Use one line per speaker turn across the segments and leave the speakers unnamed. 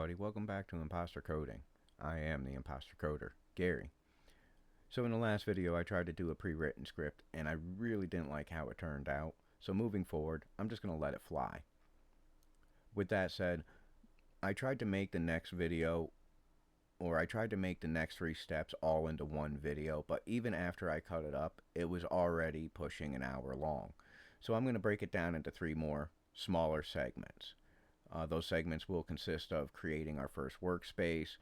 everybody, welcome back to Imposter Coding. I am the Imposter Coder, Gary. So in the last video I tried to do a pre-written script and I really didn't like how it turned out. So moving forward, I'm just going to let it fly. With that said, I tried to make the next video, or I tried to make the next 3 steps all into one video, but even after I cut it up, it was already pushing an hour long. So I'm going to break it down into 3 more smaller segments. Those segments will consist of creating our first workspace,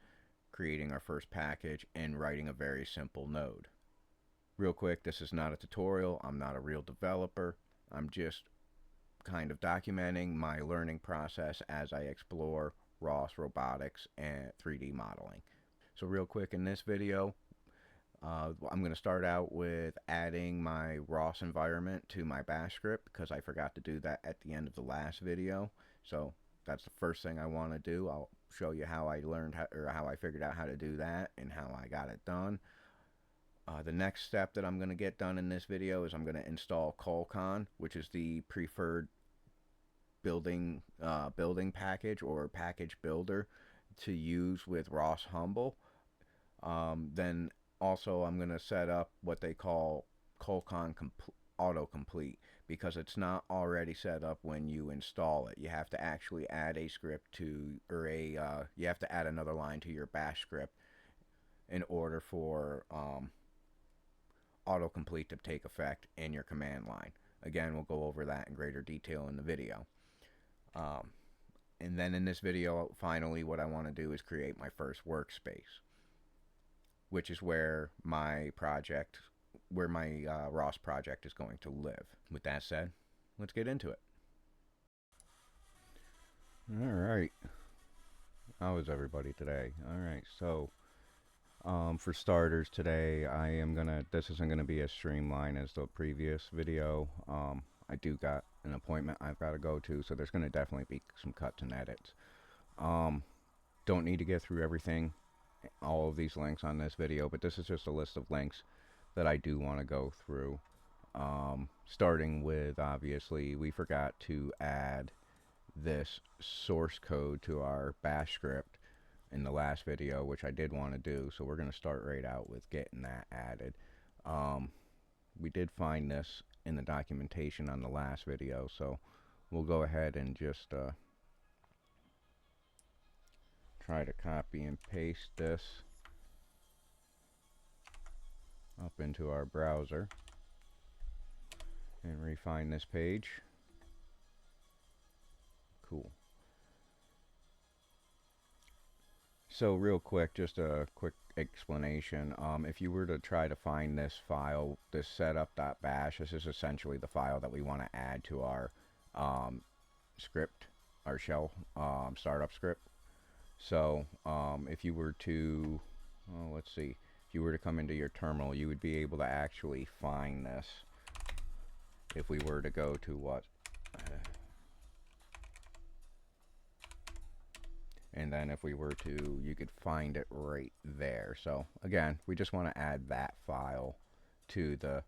creating our first package, and writing a very simple node. Real quick, this is not a tutorial. I'm not a real developer. I'm just kind of documenting my learning process as I explore ROS, robotics, and 3D modeling. So real quick in this video, I'm going to start out with adding my ROS environment to my bash script because I forgot to do that at the end of the last video. So that's the first thing I want to do. I'll show you how I learned how I figured out how to do that and how I got it done. The next step that I'm going to get done in this video is I'm going to install Colcon, which is the preferred building package or package builder to use with ROS Humble. Then also I'm going to set up what they call Colcon autocomplete, because it's not already set up when you install it. You have to actually add a script to, or you have to add another line to your bash script in order for autocomplete to take effect in your command line. Again, we'll go over that in greater detail in the video. And then in this video, finally, what I want to do is create my first workspace, which is where my ROS project is going to live. With that said, let's get into it. Alright, how is everybody today? Alright, so for starters today, this isn't gonna be as streamlined as the previous video. I do got an appointment I've got to go to, so there's gonna definitely be some cuts and edits. Don't need to get through everything, all of these links on this video, but this is just a list of links that I do want to go through. Starting with, obviously, we forgot to add this source code to our bash script in the last video, which I did want to do, so we're going to start right out with getting that added. We did find this in the documentation on the last video, so we'll go ahead and just try to copy and paste this up into our browser and refine this page. Cool. So real quick, just a quick explanation. If you were to try to find this file, this setup.bash, this is essentially the file that we want to add to our script, our shell startup script. So if you were to, let's see, if you were to come into your terminal, you would be able to actually find this. If we were to go to what? And then if we were to, you could find it right there. So again, we just want to add that file to the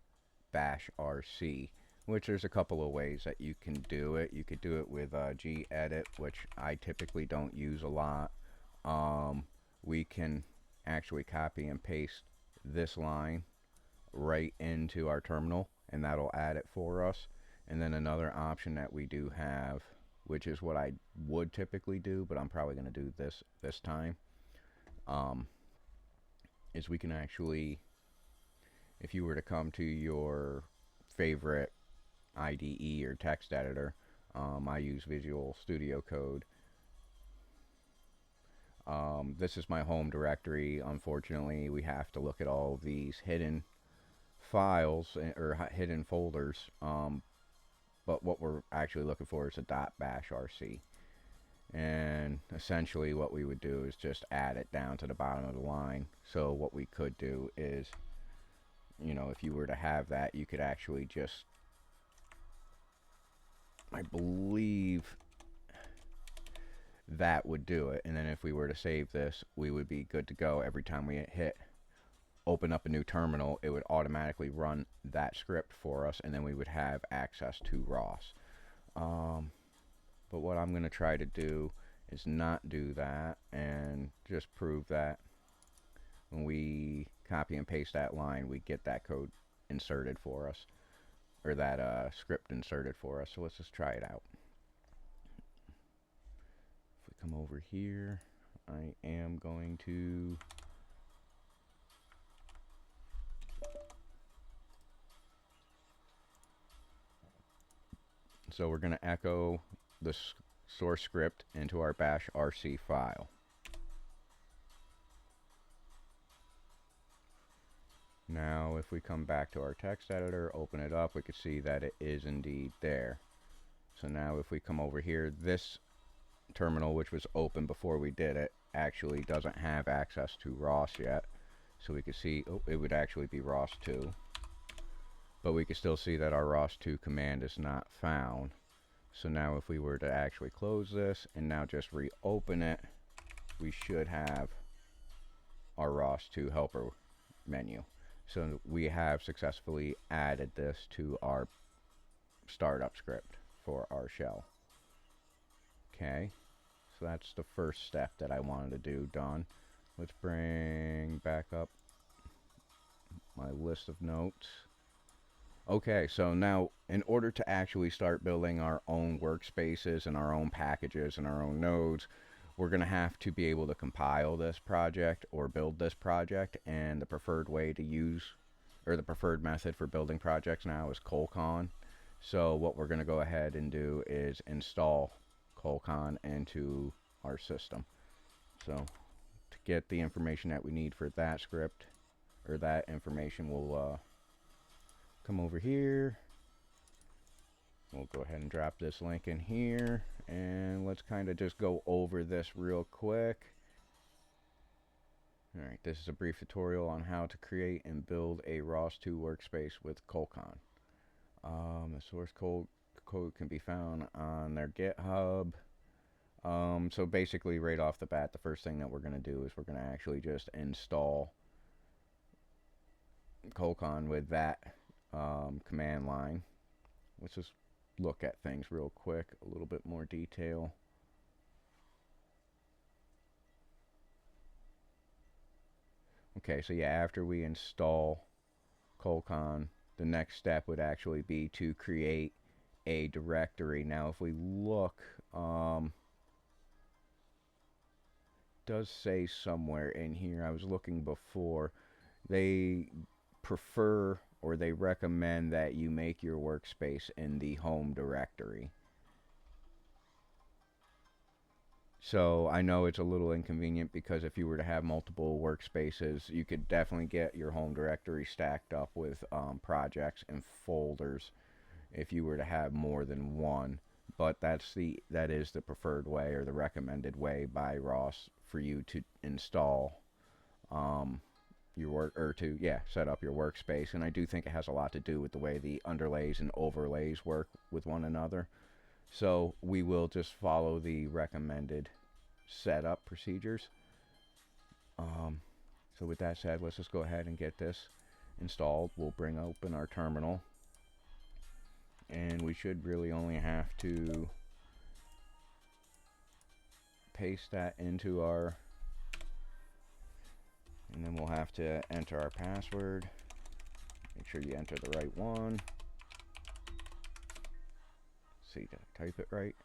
bash RC, which there's a couple of ways that you can do it. You could do it with gedit, which I typically don't use a lot. We can actually copy and paste this line right into our terminal, and that'll add it for us. And then another option that we do have, which is what I would typically do, but I'm probably going to do this time, is we can actually, if you were to come to your favorite IDE or text editor, I use Visual Studio Code. This is my home directory. Unfortunately, we have to look at all of these hidden files or hidden folders, but what we're actually looking for is a .bash RC, and essentially what we would do is just add it down to the bottom of the line. So what we could do is, you know, if you were to have that, you could actually just, I believe that would do it, and then if we were to save this, we would be good to go. Every time we hit open up a new terminal, it would automatically run that script for us, and then we would have access to ROS. But what I'm going to try to do is not do that, and just prove that when we copy and paste that line, we get that code inserted for us, or that script inserted for us. So let's just try it out. If we come over here, I am going to so we're going to echo the source script into our bash RC file. Now if we come back to our text editor, open it up, we can see that it is indeed there. So now if we come over here, this terminal, which was open before we did it, actually doesn't have access to ROS yet. So we can see, oh, it would actually be ROS2. But we can still see that our ROS2 command is not found. So now if we were to actually close this and now just reopen it, we should have our ROS2 helper menu. So we have successfully added this to our startup script for our shell. Okay, so that's the first step that I wanted to do done. Let's bring back up my list of notes. Okay, so now in order to actually start building our own workspaces and our own packages and our own nodes, we're going to have to be able to compile this project or build this project, and the preferred way to use, or the preferred method for building projects now, is Colcon. So what we're going to go ahead and do is install Colcon into our system. So to get the information that we need for that script, or that information, we'll come over here. We'll go ahead and drop this link in here, and let's kind of just go over this real quick. Alright, this is a brief tutorial on how to create and build a ROS2 workspace with Colcon. The source code can be found on their GitHub. So basically right off the bat, the first thing that we're going to do is we're going to actually just install Colcon with that command line. Let's just look at things real quick, a little bit more detail. Okay, so yeah, after we install Colcon, the next step would actually be to create a directory. Now if we look, does say somewhere in here, I was looking before, they prefer, or they recommend, that you make your workspace in the home directory. So I know it's a little inconvenient, because if you were to have multiple workspaces, you could definitely get your home directory stacked up with projects and folders if you were to have more than one. But that is the preferred way, or the recommended way by ROS, for you to install your set up your workspace. And I do think it has a lot to do with the way the underlays and overlays work with one another. So we will just follow the recommended setup procedures. So with that said, let's just go ahead and get this installed. We'll bring open our terminal, and we should really only have to paste that into our, and then we'll have to enter our password. Make sure you enter the right one. See, to type it right.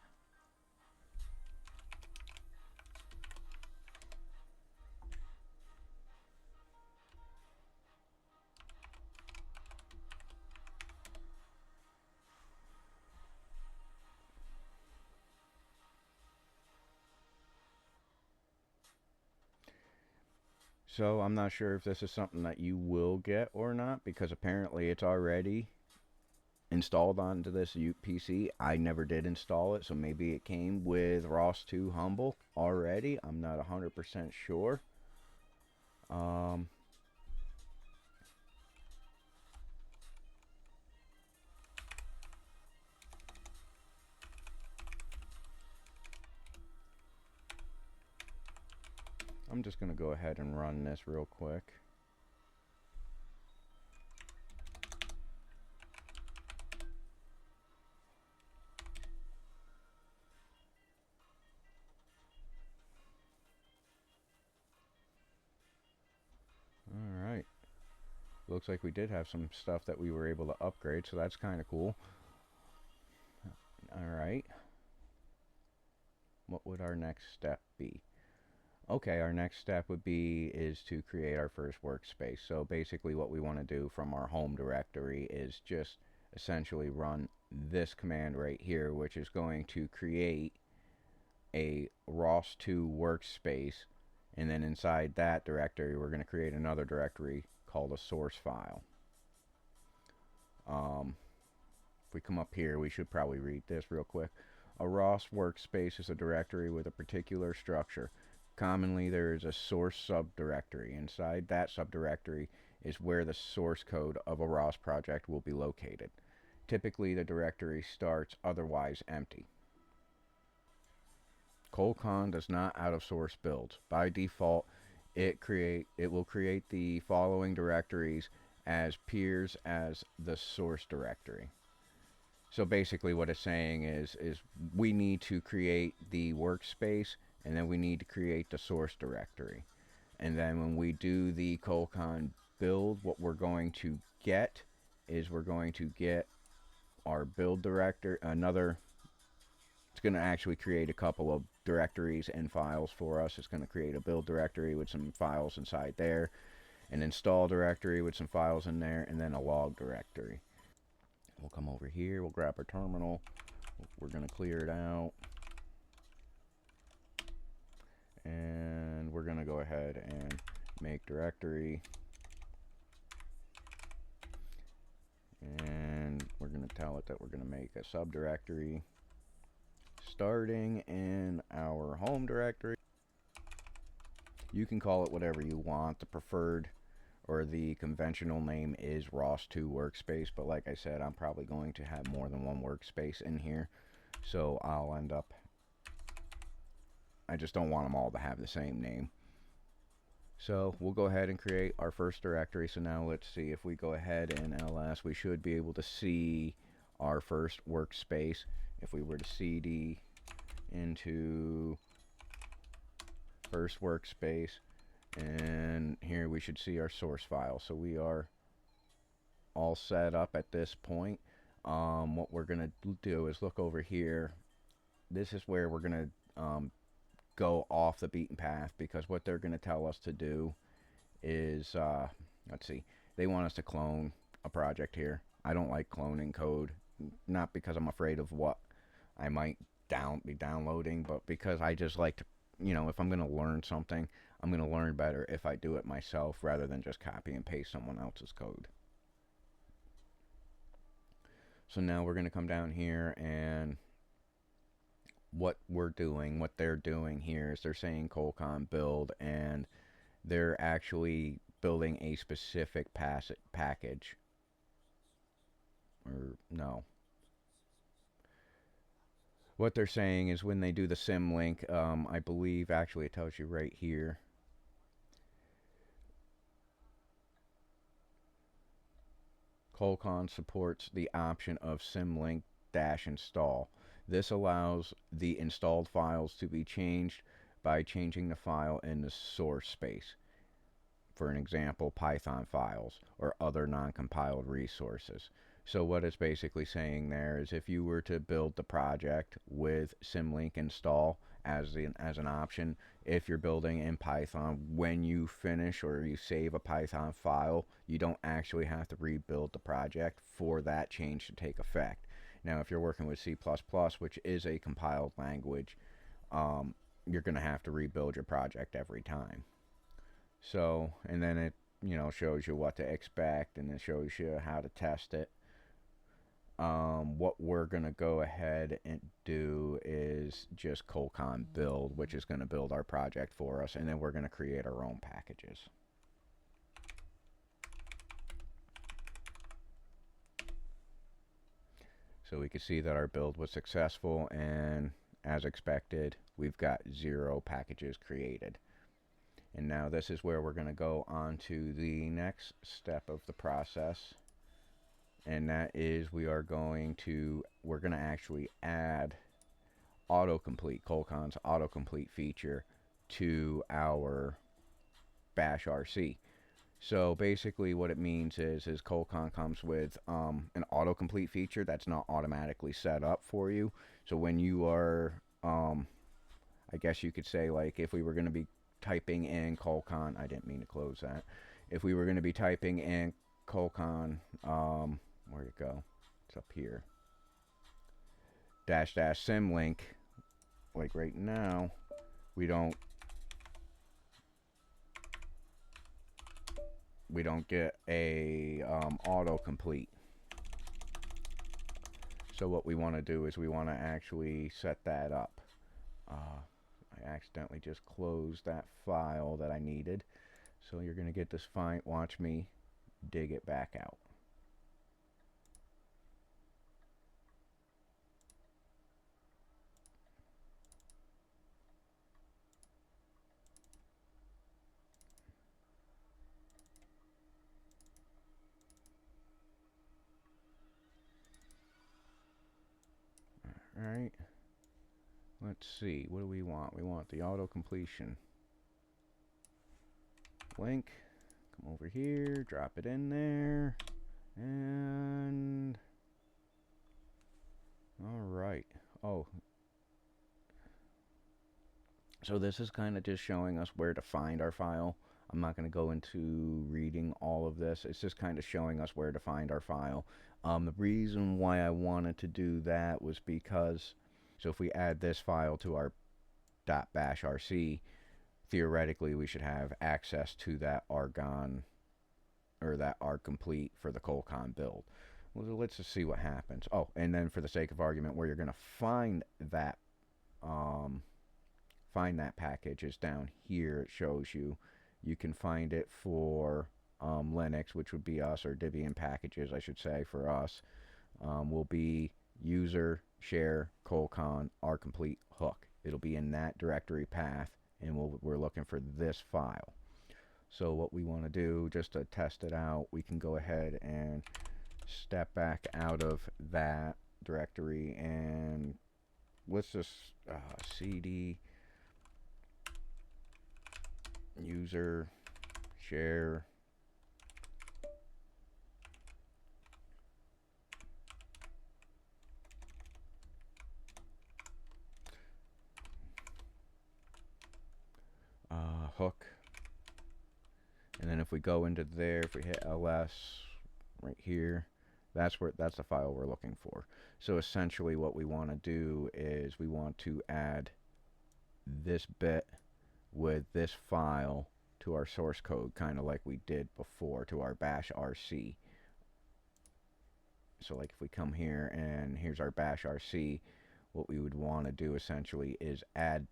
So I'm not sure if this is something that you will get or not, because apparently it's already installed onto this PC. I never did install it, so maybe it came with ROS2 Humble already. I'm not 100% sure. I'm just going to go ahead and run this real quick. looks like we did have some stuff that we were able to upgrade, so that's kind of cool. Alright. What would our next step be? Okay, our next step would be is to create our first workspace. So basically what we want to do from our home directory is just essentially run this command right here, which is going to create a ROS2 workspace, and then inside that directory we're going to create another directory called a source file. If we come up here, we should probably read this real quick. A ROS workspace is a directory with a particular structure. Commonly there is a source subdirectory. Inside that subdirectory is where the source code of a ROS project will be located. Typically the directory starts otherwise empty. Colcon does not out of source builds. By default, it will create the following directories as peers as the source directory. So basically what it's saying is we need to create the workspace, and then we need to create the source directory. And then when we do the Colcon build, what we're going to get is we're going to get our build directory, it's going to actually create a couple of directories and files for us. It's going to create a build directory with some files inside there, an install directory with some files in there, and then a log directory. We'll come over here, we'll grab our terminal, we're going to clear it out, and we're going to go ahead and make directory, and we're going to tell it that we're going to make a subdirectory starting in our home directory. You can call it whatever you want. The preferred or the conventional name is ROS2 workspace, but like I said, I'm probably going to have more than one workspace in here, so I'll end up, I just don't want them all to have the same name. So we'll go ahead and create our first directory. So now let's see, if we go ahead and ls, we should be able to see our first workspace. If we were to cd into first workspace, and here we should see our source file. So we are all set up at this point. What we're going to do is look over here. This is where we're going to go off the beaten path, because what they're going to tell us to do is, let's see, they want us to clone a project here. I don't like cloning code, not because I'm afraid of what I might be downloading, but because I just like to, you know, if I'm going to learn something, I'm going to learn better if I do it myself rather than just copy and paste someone else's code. So now we're going to come down here, and what they're doing here is they're saying Colcon build, and they're actually building a specific package. Or no. What they're saying is when they do the symlink, I believe actually it tells you right here. Colcon supports the option of symlink-install. This allows the installed files to be changed by changing the file in the source space. For an example, Python files or other non-compiled resources. So what it's basically saying there is if you were to build the project with symlink install as an option, if you're building in Python, when you finish or you save a Python file, you don't actually have to rebuild the project for that change to take effect. Now, if you're working with C++, which is a compiled language, you're going to have to rebuild your project every time. So, and then it, you know, shows you what to expect, and it shows you how to test it. What we're going to go ahead and do is just Colcon build, which is going to build our project for us, and then we're going to create our own packages. So we can see that our build was successful, and as expected, we've got 0 packages created. And now this is where we're going to go on to the next step of the process, and that is we're going to actually add autocomplete, Colcon's autocomplete feature, to our bash RC. So basically what it means is Colcon comes with an autocomplete feature that's not automatically set up for you. So when you are, I guess you could say, like, if we were going to be typing in Colcon, I didn't mean to close that. If we were going to be typing in Colcon, where'd it go? It's up here. Dash dash symlink, like right now, we don't get a autocomplete. So what we want to do is we want to actually set that up. I accidentally just closed that file that I needed. So you're going to get this fine. Watch me dig it back out. Alright. Let's see. What do we want? We want the auto completion link. Come over here. Drop it in there. And... Alright. Oh. So this is kind of just showing us where to find our file. I'm not going to go into reading all of this. It's just kind of showing us where to find our file. The reason why I wanted to do that was because, so if we add this file to our .bashrc, theoretically we should have access to that argon, or that arg-complete for the Colcon build. Well, let's just see what happens. Oh, and then for the sake of argument, where you're going to find that package is down here. It shows you. You can find it for Linux, which would be us, or Debian packages, I should say, for us, will be user share colcon arg-complete hook. It'll be in that directory path, and we're looking for this file. So what we want to do, just to test it out, we can go ahead and step back out of that directory, and let's just cd user share hook, and then if we go into there, if we hit ls right here, that's the file we're looking for. So essentially what we want to do is we want to add this bit with this file to our source code, kind of like we did before to our bashrc. So like if we come here and here's our bashrc, what we would want to do essentially is add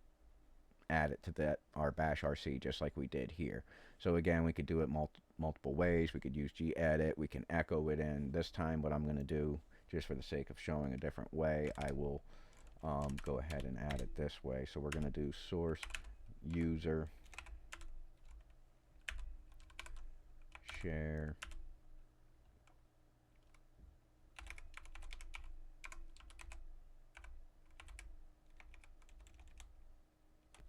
it to that our bashrc, just like we did here. So again, we could do it multiple ways. We could use gedit. We can echo it in. This time what I'm going to do, just for the sake of showing a different way, I will go ahead and add it this way. So we're going to do source user share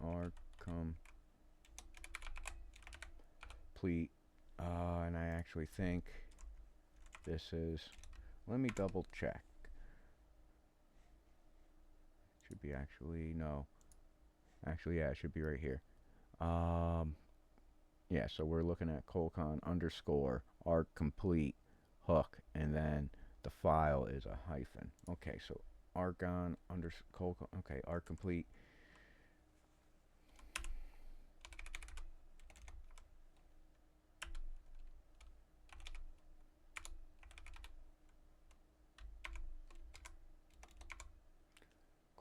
arg-complete, and I actually think this is, let me double check. Should be actually, no. Actually, yeah, it should be right here. Yeah, so we're looking at colcon underscore arg-complete hook, and then the file is a hyphen. Okay, so argon underscore colcon, okay, arg-complete.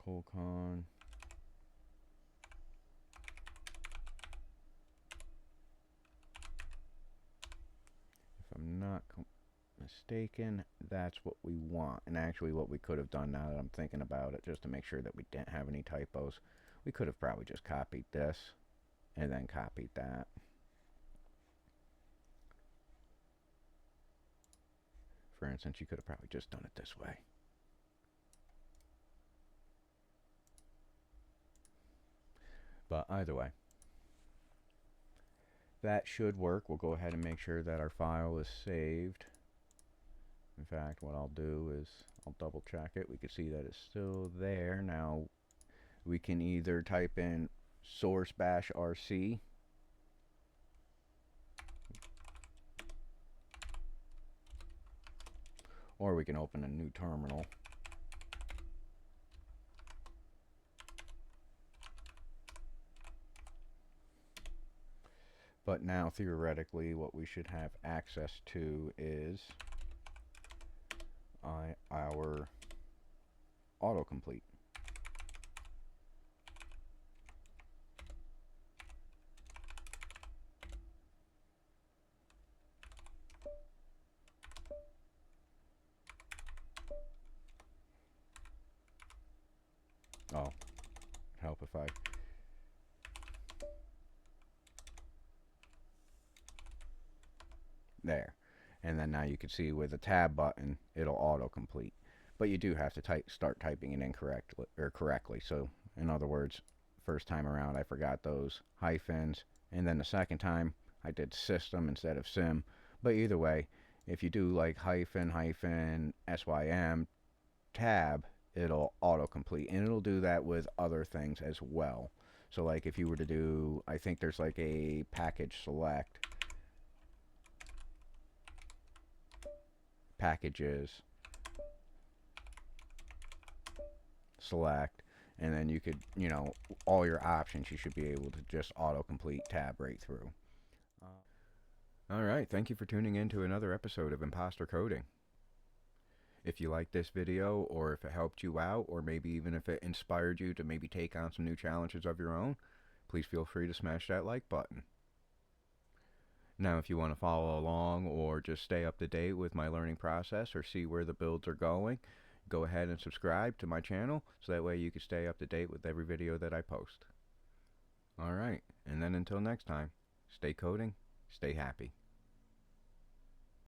Colcon if I'm not mistaken, that's what we want. And actually what we could have done, now that I'm thinking about it, just to make sure that we didn't have any typos, we could have probably just copied this and then copied that. For instance, you could have probably just done it this way. But either way, that should work. We'll go ahead and make sure that our file is saved. In fact, what I'll do is I'll double check it. We can see that it's still there. Now we can either type in source bash rc, or we can open a new terminal. But now theoretically what we should have access to is our autocomplete. Oh, it'd help if I there. And then now you can see with the tab button it'll autocomplete. But you do have to start typing it incorrectly or correctly. So in other words, first time around I forgot those hyphens, and then the second time I did system instead of sim. But either way, if you do like hyphen sym tab, it'll autocomplete, and it'll do that with other things as well. So like if you were to do, I think there's like a package select, packages select, and then you could, you know, all your options, you should be able to just autocomplete tab right through. Alright, thank you for tuning in to another episode of Imposter Coding. If you liked this video, or if it helped you out, or maybe even if it inspired you to maybe take on some new challenges of your own, please feel free to smash that like button. Now, if you want to follow along or just stay up to date with my learning process or see where the builds are going, go ahead and subscribe to my channel so that way you can stay up to date with every video that I post. Alright, and then until next time, stay coding, stay happy.